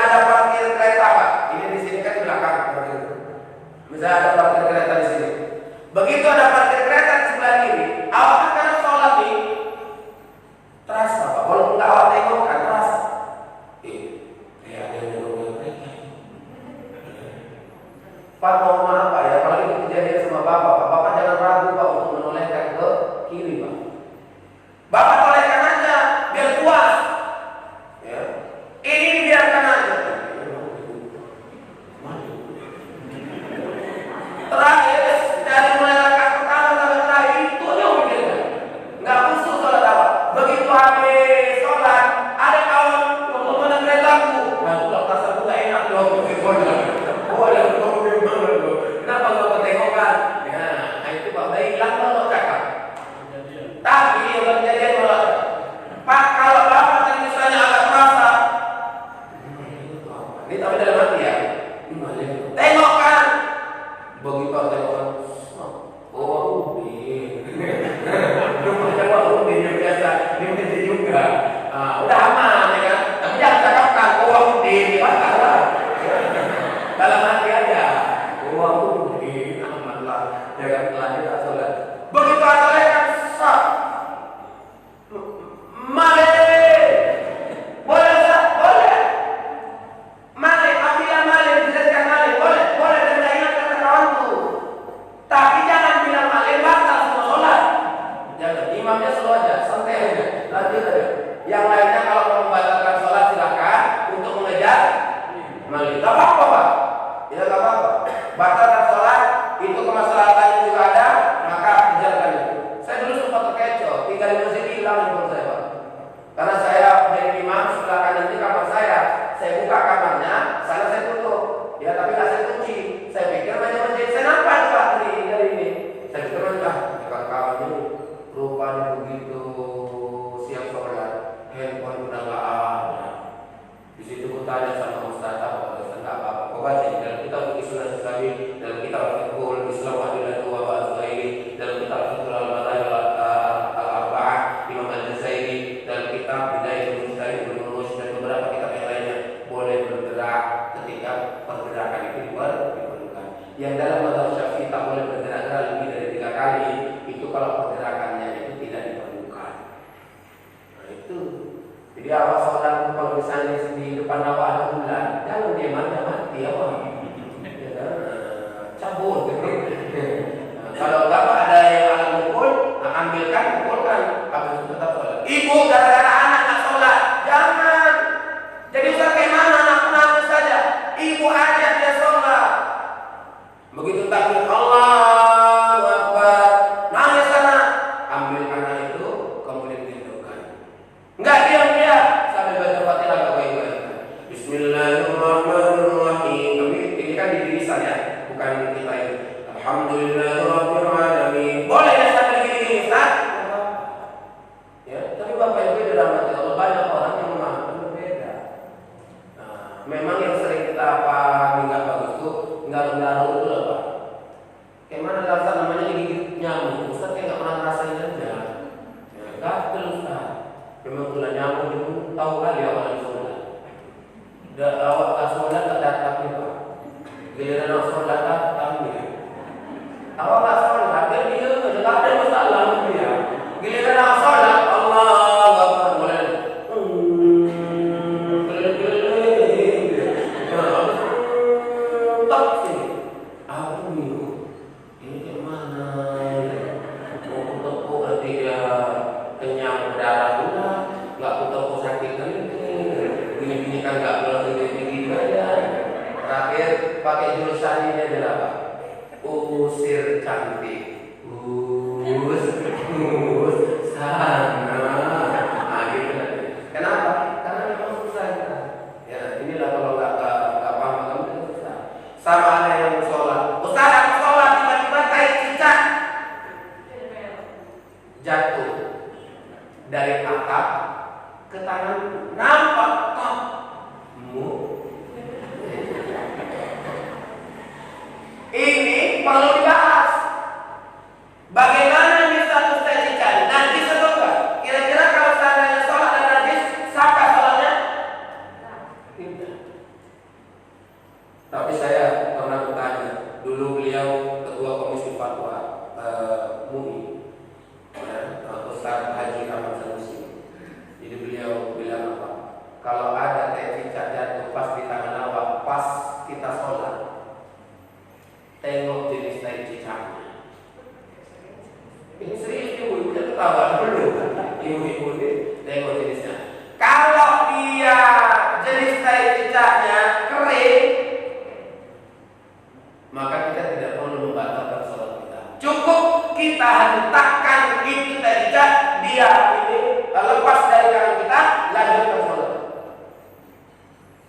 orang rawa ada bulan, jangan dia mati apa? Ya kan? Cabut gitu. Kalau bapak ada yang alat mukul, ambilkan, pukulkan, habis itu tetap sholat. Ibu gara-gara anak nggak sholat, jangan. Jadi Ustaz kayak mana anak nangis saja, ibu ajak dia sholat. Begitu takbir Allahu Akbar, nangis anak, ambil anak itu, kemudian dihidupkan. Enggak diam sambil baca Fatihah nggak baik-baik. Bismillahirrahmanirrahim. Ini kan di lisan ya, bukan kita ini. Alhamdulillahirrahmanirrahim. Boleh ya sambil gini, Ustaz? Ya, tapi Bapak Ibu dirahmati Allah, banyak orang yang memahami berbeda. Nah, memang yang sering kita pahami nggak bagus tuh ngaruh-ngaruh itu loh Pak. Kayak mana rasa namanya digigit nyamuk, Ustaz kayak nggak pernah ngerasain aja. Ya, gatel Ustaz. Memang tulah nyamuk itu tahu kali awal yang sholat. Dan awal tak sholat tak datang nih Pak. Giliran awal sholat datang nih. Awal tak sholat dia nggak ada masalah dia. Giliran awal sholat Allah Akbar mulai. Pakai jurusan ini adalah apa? Usir cantik. Sana. Nah, gitu nanti. Kenapa? Karena memang susah kita. Ya, inilah kalau nggak paham kamu itu susah. Sama ada yang sholat. Ustaz, aku sholat tiba-tiba tai cicak jatuh dari atap ke tangan, nampak kamu. Ini perlu dibahas. Bagaimana ini status cicak? Najis atau enggak? Kira-kira kalau seandainya sholat dan najis, sahkah sholatnya? Tidak. Tapi saya pernah bertanya. Dulu beliau ketua komisi fatwa MUI, Ustaz Haji Ahmad Sanusi. Jadi beliau bilang apa? Kalau ada cicak jatuh pas di tangan awak, pas kita sholat, tengok jenis tai cicaknya. Ini serius ibu-ibu udah ketawa dulu. Ibu-ibu ini tengok jenisnya. Kalau dia jenis tai cicaknya kering, maka kita tidak perlu membatalkan sholat kita. Cukup kita hentakkan itu tai cicak, dia ini lepas dari tangan kita, lanjutkan sholat.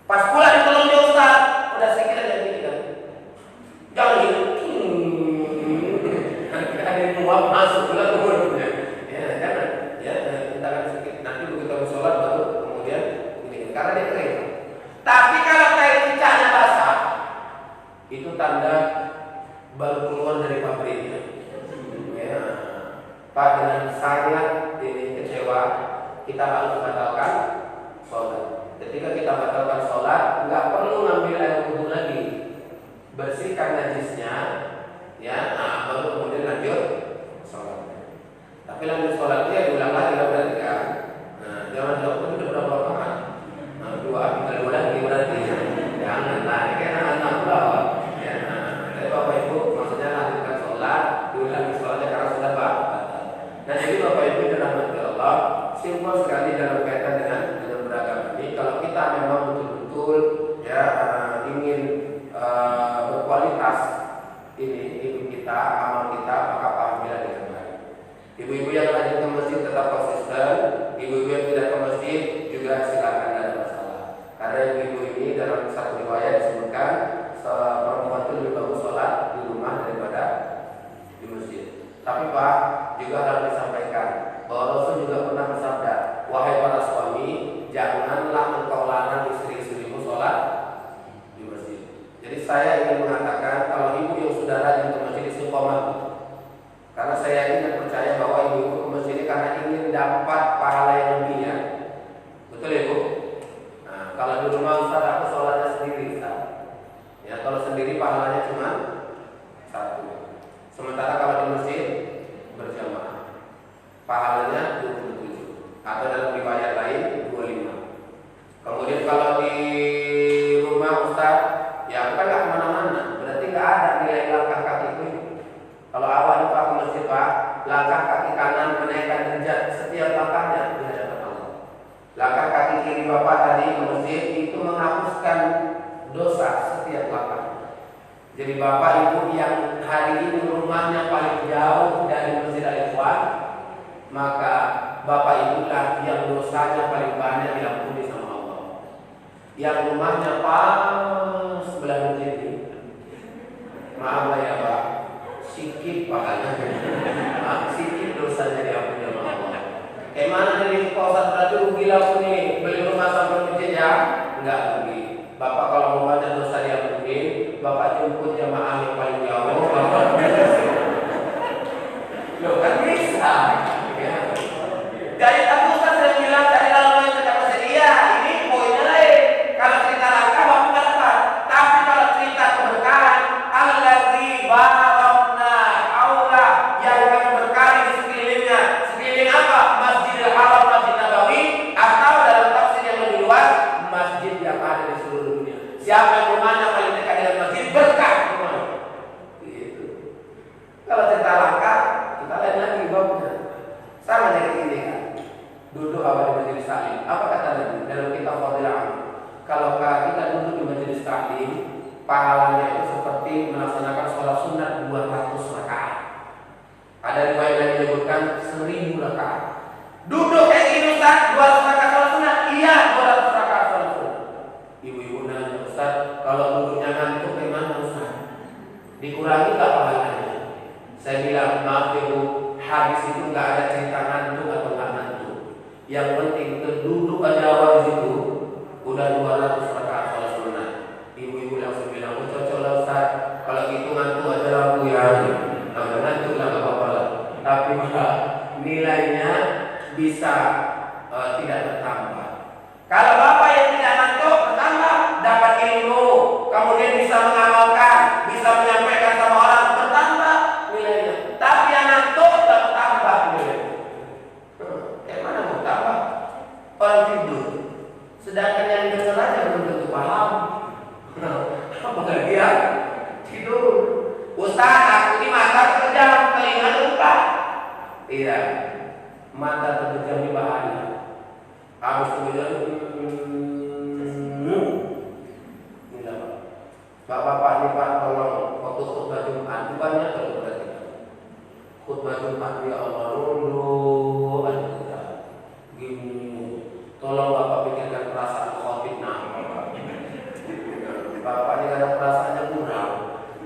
Pas pulang ditolong dia Ustaz, udah sedikit aja gini kan. Jangan gitu. Ada yang muap masuk pula kemudian. Ya, jangan. Ya, kita akan sedikit. Nanti begitu kita sholat baru kemudian ini karena dia kering. Tapi kalau tai cicaknya basah, itu tanda baru keluar dari pabriknya. Ya, Pak, dengan sangat ini kecewa, kita harus batalkan sholat. Ketika kita batalkan sholat, nggak perlu ngambil air wudhu lagi. Bersihkan najisnya, ya, baru kemudian lanjut sholat. Tapi lanjut sholatnya diulang lagi berarti kan? Nah, jangan jawab itu udah berapa rakaat? Nah, 2 kali lagi berarti. Jangan lah, ini kan anak bawah. Ya, jadi Bapak Ibu maksudnya lanjutkan sholat, diulangi sholatnya karena sudah batal. Nah, jadi Bapak Ibu dirahmati Allah, simpel sekali dalam kaitan dengan beragama ini. Kalau kita memang betul-betul ya ingin berkualitas ini hidup kita, amal kita, maka pahamilah dengan baik. Ibu-ibu yang rajin ke masjid tetap konsisten, ibu-ibu yang tidak ke masjid juga silakan, tidak ada masalah. Karena ibu ini dalam satu riwayat disebutkan perempuan itu lebih bagus sholat di rumah daripada di masjid. Tapi Pak, juga harus disampaikan bahwa Rasul juga pernah bersabda, wahai para suami, janganlah engkau larang istri-istrimu sholat di masjid. Jadi saya ingin mengatakan kalau ibu yang sudah rajin ke masjid istiqomah, karena saya ingin percaya bahwa ibu-ibu ke masjid ini karena ingin dapat pahala yang lebih ya. Betul ya Bu? Nah, kalau di rumah Ustaz aku sholatnya sendiri Ustaz. Ya, kalau sendiri pahalanya cuma 1. Sementara kalau di masjid berjamaah pahalanya 27. Atau dalam riwayat lain 25. Kemudian kalau di masjid itu menghapuskan dosa setiap langkah. Jadi bapak ibu yang hari ini rumahnya paling jauh dari Masjid Al-Ikhwan, maka bapak ibulah yang dosanya paling banyak diampuni sama Allah. Yang rumahnya pas sebelah masjid ini, maaf lah ya Pak, sikit pahalanya, sikit dosanya diampuni sama Allah. Kayak mana nih Pak Ustaz, berarti rugi lah aku nih beli rumah sampai masjid ya? Enggak rugi. Bapak kalau mau baca dosa diampuni, bapak jemput jamaah yang paling jauh, bapak loh kan bisa ya. Dari Abu Ustaz saya bilang cari lalu yang tidak masjid, iya ini poinnya lain. Kalau cerita langkah bapak nggak dapat, tapi kalau cerita keberkahan, allazi barakna aula, yang kami berkahi di sekelilingnya. Sekeliling apa? Masjidil Haram, Masjid Nabawi, atau dalam tafsir yang lebih luas, masjid yang ada di seluruh dunia. Siapa yang rumahnya paling dekat dengan masjid, berkah rumahnya. Gitu. Kalau cerita langkah, kita lain lagi babnya. Sama dengan ini kan. Duduk awal di majelis taklim. Apa kata Nabi dalam kitab Fadilah? Kalau kita duduk di majelis taklim, pahalanya itu seperti melaksanakan sholat sunat 200 rakaat. Ada riwayat yang menyebutkan 1000 rakaat. Duduk kayak gini Ustaz, 200 rakaat sholat sunat. Iya, 200 rakaat sholat sunat. Ibu-ibu nanya, Ustaz, kalau duduknya ngantuk gimana Ustaz? Dikurangi nggak pahalanya? Saya bilang, maaf ya Bu, hadis itu nggak ada cerita ngantuk atau nggak ngantuk. Yang penting duduk aja awal di situ, udah 200 rakaat sholat sunat. Ibu-ibu langsung bilang, oh cocok lah Ustaz, kalau gitu ngantuk aja lah Bu ya. Kalau ngantuk lah nggak apa-apa lah. Tapi nilainya bisa tidak bertambah. Kalau bapak yang tidak ngantuk bertambah, dapat ilmu, kemudian bisa mengamalkan, bisa menyampaikan sama orang, bertambah nilainya. Tapi yang ngantuk tak bertambah nilainya. Kayak mana mau tambah? Orang tidur, sedangkan yang dengar aja belum tentu paham. Apakah dia tidur? Ustaz, aku ini mata terpejam, telinga terbuka. Tidak, mata terpejam di bahaya. Habis kemudian Bapak-bapak ini Pak, tolong waktu khutbah Jumat banyak kalau perhatikan. Khutbah Jumat ya Allah dulu aja kita gini. Tolong Bapak pikirkan perasaan khotib Bapak ini ada perasaannya kurang.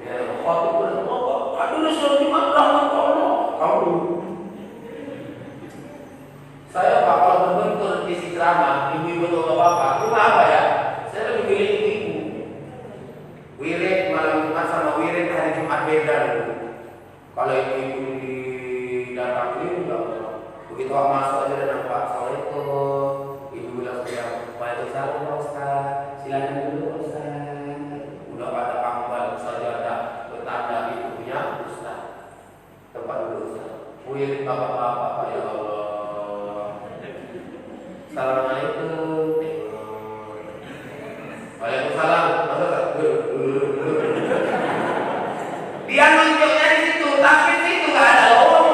Ya, khotib kurang. Oh, aduh sudah Jumat rahmat Allah. Kamu saya Pak kalau berbentur di si ceramah, ibu-ibu atau bapak, itu apa ya? Saya lebih pilih ibu. Wirid malam Jumat sama wirid hari Jumat beda dulu. Kalau ibu-ibu didatangi enggak, begitu masuk aja dan nampak Assalamualaikum. Ibu bilang saya, Waalaikumsalam Pak Ustaz, silakan dulu Pak Ustaz. Udah pada pangkal saja ada bertanda ibunya Ustaz. Tempat dulu Ustaz. Wirid bapak-bapak Pak ya Allah. Assalamualaikum. Waalaikumsalam. Dia nunjuknya di situ, tapi di situ nggak ada loh.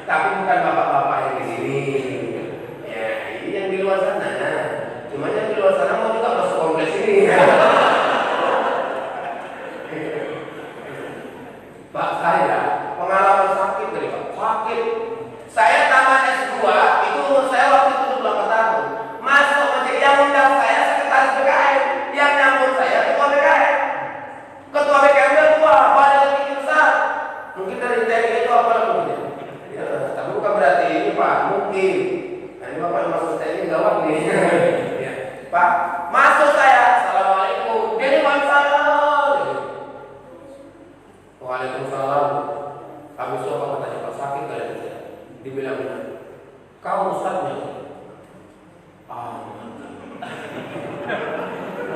Tapi bukan bapak-bapak yang di sini. Ya, ini yang di luar sana. Cuma yang di luar sana mau juga masuk kompleks ini. Pak saya pengalaman sakit dari Pak. Sakit. Saya tamat S2, itu umur saya waktu itu 28 tahun. Masuk menjadi yang undang saya sekretaris BKN, yang nyambut saya ketua BKN. Ketua BKN dia tua, badan tinggi besar. Mungkin dari TNI itu apa namanya? Ya, tapi bukan berarti ini Pak, mungkin. Nah, ini Bapak yang masuk TNI gawat nih. Ya. Pak, masuk saya. Assalamualaikum. Dia ini Waalaikumsalam. Waalaikumsalam. Habis itu Bapak tanya, Pak sakit gak ya? Dibilang benar. Kau ustadznya?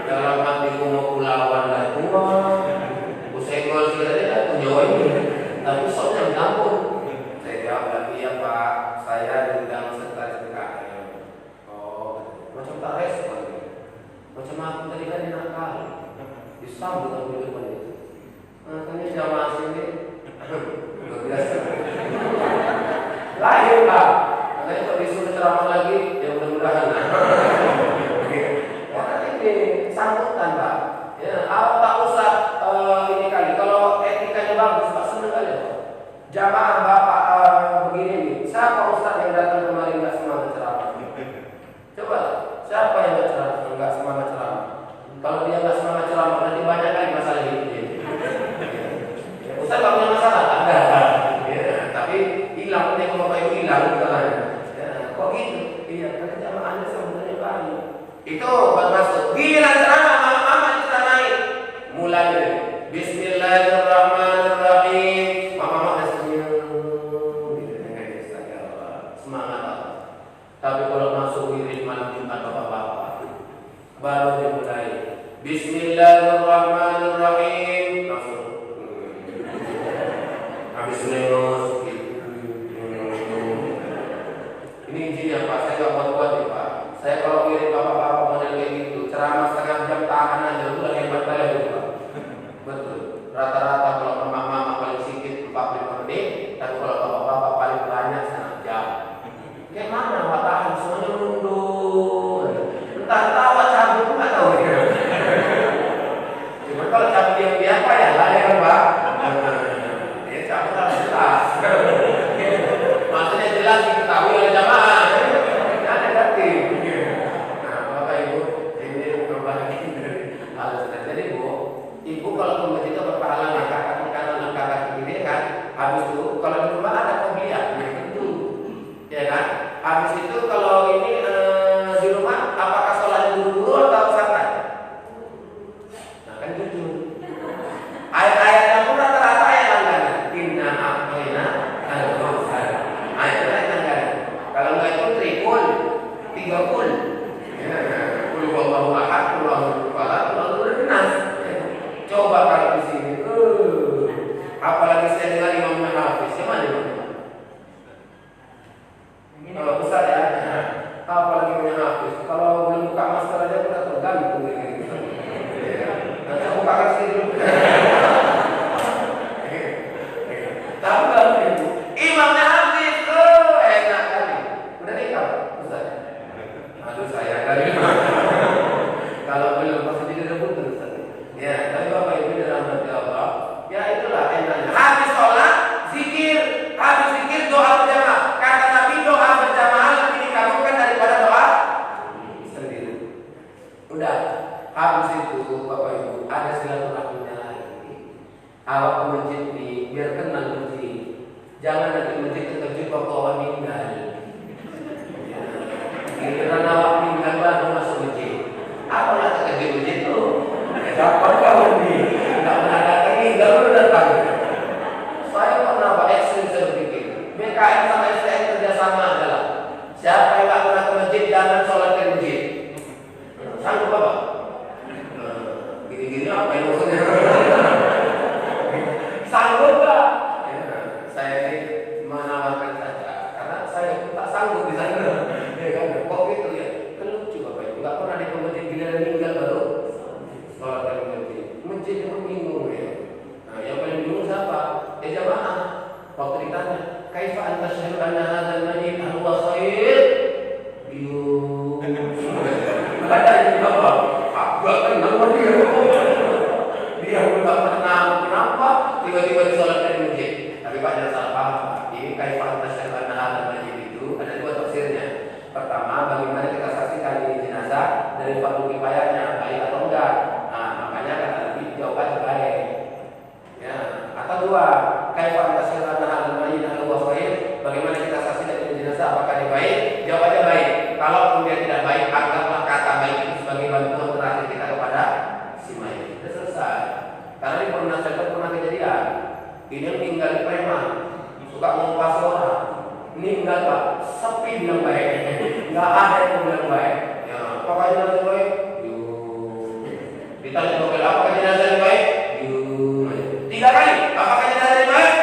Dalam hatiku mau kulawan dan kuat. Kusenggol sekiranya punya ini. Tapi soalnya mengampun. Saya jawab lagi ya Pak, saya diundang sekretaris BKN. Oh, macam tak respon. Macam aku tadi kan nakal. Disambut aku di depan itu. Makanya jamaah sini luar biasa. Lahir Pak. Makanya kok disuruh ceramah lagi, ya mudah-mudahan. Ya kan ini sambutan Pak. Ya, Pak Ustaz ini kali kalau etikanya bagus Pak seneng kali Pak. Jamaah Bapak begini nih, siapa Ustaz yang datang kemarin nggak semangat ceramah? Coba, siapa yang nggak semangat ceramah? Kalau dia nggak semangat ceramah, nanti banyak kali masalah hidup dia. Ya, Ustaz nggak punya masalah, ada. Ya, tapi hilang, kalau Bapak Ibu hilang, ya, kok gitu? Iya, karena jamaahnya sebenarnya banyak. Itu maksud. Giliran ceramah, mama diceramain. Mulai dari Bismillahirrahmanirrahim. Mama semangat. Tapi kalau masuk wirid malam Jumat bapak-bapak, baru dimulai Bismillahirrahmanirrahim. Langsung habis nengos. Ini izinnya Pak, saya nggak buat-buat ya Pak. Saya kalau wirid bapak-bapak model kayak gitu, ceramah setengah jam tahan aja, itu lagi hebat kali itu Pak. Betul. Rata-rata kalau mama-mama paling sedikit 45 menit, tapi kalau bapak-bapak paling banyak setengah jam. Kayak mana Pak tahan semuanya mundur. Entah awak cabut nggak tahu ya. Cuma kalau cabut diam-diam Pak ya lah ya Pak. Dia cabut harus jelas. Maksudnya jelas diketahui oleh jamaah. Jangan negatif. Nah Bapak Ibu ini berbagi harus. Jadi Ibu kalau ke masjid itu berpahala langkah kaki kanan, langkah kaki kiri kan. Habis itu kalau di rumah ada kopiah, itu, ya kan. Habis itu kalau ini di rumah, apakah sholatnya buru-buru atau santai? Nah kan gitu. Ayat-ayatnya pun rata-rata ayat langganan. Inna a'tayna al-kautsar. Ayat-ayat langganan. Kalau nggak itu tripul, 30. Qul huwallahu ahad, qul huwallahu falaq, qul huwallahu nas. Coba kalau di sini, apalagi saya dengar imamnya Hafiz, yang mana Imam? Ustaz ya, apalagi imamnya Hafiz. Kalau belum buka masker aja udah tergantung gitu. Nanti buka kasih dulu. Tahu nggak Ibu? Imamnya Hafiz, enak kali. Udah nikah, Ustaz? Aduh saya kali. Kalau belum pasti direbut Ustaz. Ya, tapi Bapak Ibu dirahmati Allah, ya itulah enaknya. Habis sholat, zikir, habis zikir doa berjamaah. Kata Nabi doa berjamaah lebih dikabulkan daripada doa sendiri. Udah, habis itu Bapak Ibu ada silaturahminya lagi. Awak ke masjid nih, biar kenal masjid. Jangan nanti masjid terkejut waktu awak meninggal. Giliran awak meninggal baru masuk masjid. Apalah terkejut masjid itu? Dapat kau nih, tidak pernah datang ini, baru datang. Saya pernah Pak ekstrim saya berpikir, BKM sama STM kerjasama adalah siapa yang tak pernah ke masjid jangan sholat di masjid. Sanggup Bapak? Gini-gini apa yang maksudnya? Sanggup nggak? Saya ini menawarkan saja, karena saya tak sanggup di sana. Ya kan? Kok gitu ya? Lucu Bapak Ibu, nggak pernah di masjid giliran meninggal baru sholat dari masjid. Masjid itu bingung ya. Nah, yang paling bingung siapa? Jamaah. Waktu ditanya, "Kaifa anta syahadu anna hadzal mayyit huwa khair?" Bingung. Ada yang jawab, "Agak kenal dia." Dia enggak pernah kenapa tiba-tiba disolat dari masjid. Tapi Pak jangan salah paham Pak. Ini kaifa anta syahadu anna hadzal mayyit itu ada dua tafsirnya. Pertama, bagaimana kita saksikan ini jenazah dari fardu kifayahnya baik atau enggak. Makanya kata Nabi jawabannya baik. Ya, atau dua, kaifa tasyhadu anna hadzal mayyit huwa khair? Bagaimana kita saksikan ini jenazah apakah dia baik? Jawabannya baik. Kalau kemudian tidak baik, anggaplah kata baik itu sebagai bantuan terakhir kita kepada si mayit. Sudah selesai. Karena di pernah kejadian. Ini yang tinggal di preman, suka mengupas orang. Meninggal Pak, sepi bilang baik. Enggak ada yang bilang baik. Ya, apakah jenazah baik? Ditanya dokter, apakah jenazah yang baik? Tiga kali, apakah jenazah yang baik?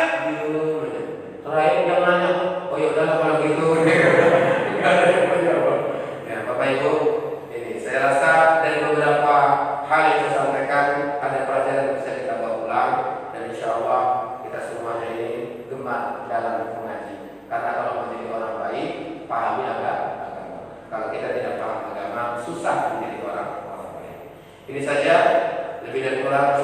Terakhir dia nanya, oh ya udahlah kalau gitu. Tidak ada yang menjawab. Ya Bapak Ibu, ini saya rasa dari beberapa hal yang saya sampaikan ada pelajaran yang bisa kita bawa pulang dan insya Allah kita semuanya ini gemar dalam mengaji. Karena kalau menjadi orang baik, pahami agak Kalau kita tidak paham agama, susah menjadi orang baik. Ini saja, lebih dan kurang